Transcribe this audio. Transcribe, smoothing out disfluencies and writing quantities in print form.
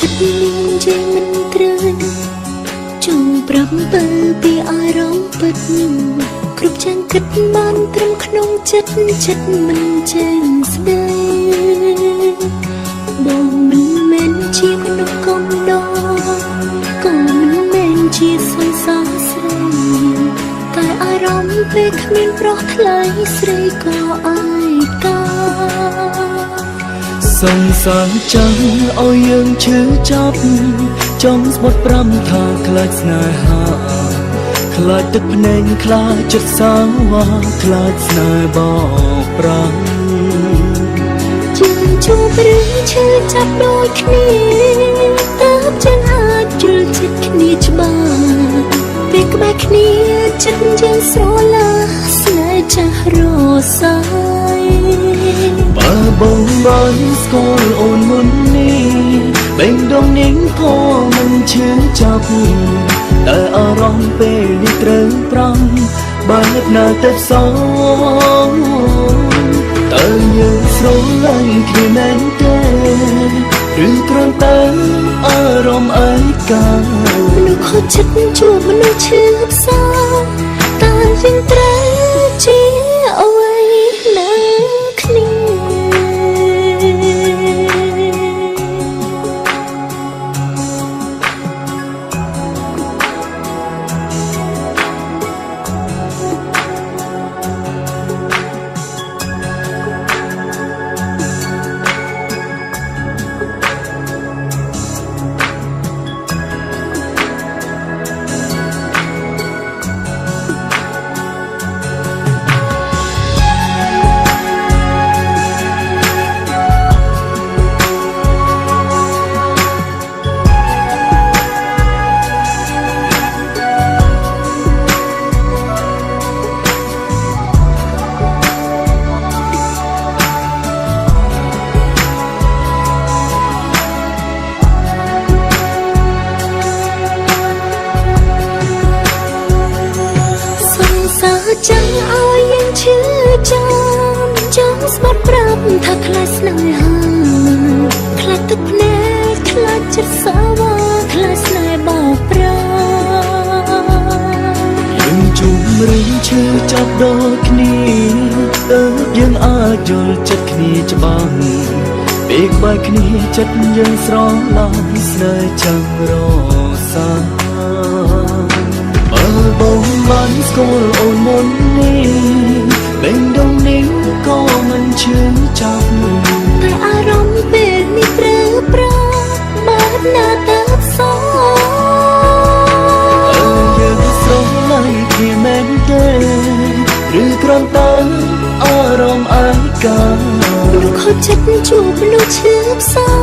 ចិត្តនាងជាមិនត្រូវចង់ប្រាប់បើពីអារម្មណ៍ពិតគ្រប់យ៉ាងគិតបានត្រឹមក្នុងចិត្តមិនចេញស្ដីបងមិនមែនជាមនុស្សកុំដងក៏មិនមែនជាសង្សារស្រីតែអារម្មណ៍ពេលគ្មានប្រុសថ្លៃស្រីក៏អាយកាសង្សារចាំឲ្យយើងឈឺចាប់ចង់ស្បត់ប្រាំថាខ្លាចស្នេហាខ្លាចទឹកភ្នែកខ្លាចចិត្តសាវ៉ាខ្លាចស្នេហ៍បោកប្រាំជាជួបរឿងឈឺចាប់ដូចគ្នាតើបចឹងអាចយល់ចិត្តគ្នាច្បាស់ពេលក្បែរគ្នាចិត្តយើងស្រឡាស្នេហ៍ចាស់រសាយបើបងបានស្គាល់អូនមុននេះបេងដងនាងក៏មិនឈឺចាប់តែអារម្មណ៍ពេលនេះត្រូវប្រាំបែបណាទៅសងតើយើងស្រឡាញ់គ្នាមែនទេឬគ្រាន់តែអារម្មណ៍ឯកាមនុស្សខូចចិត្តជួបមនុស្សឈឺផ្សាតើយើងត្រូវជាអ្វីនឹងគ្នាចាំឲ្យយើងឈឺចាំចង់ស្បត់ប្រាប់ថាខ្លាចស្នេហាខ្លាចទឹកភ្នែកខ្លាចចិត្តសាវ៉ាខ្លាចស្នេហ៍បោកប្រាយើងជួបរឿងឈឺចាប់ដូចគ្នាតើយើងអាចយល់ចិត្តគ្នាច្បាស់ពេលក្បែរគ្នាចិត្តយើងស្រឡាញ់ស្នេហ៍ចាំរសាបើបងបានស្គាល់អូនមុននេះបេងដងនាងក៏មិនឈឺចាប់តែអារម្មណ៍ពេលនេះត្រូវប្រាបែបណាទៅសោយើងស្រឡាញ់គ្នាមែនទេឬគ្រាន់តែអារម្មណ៍ឯកាមនុស្សខូចចិត្តជួបមនុស្សឈឺផ្សា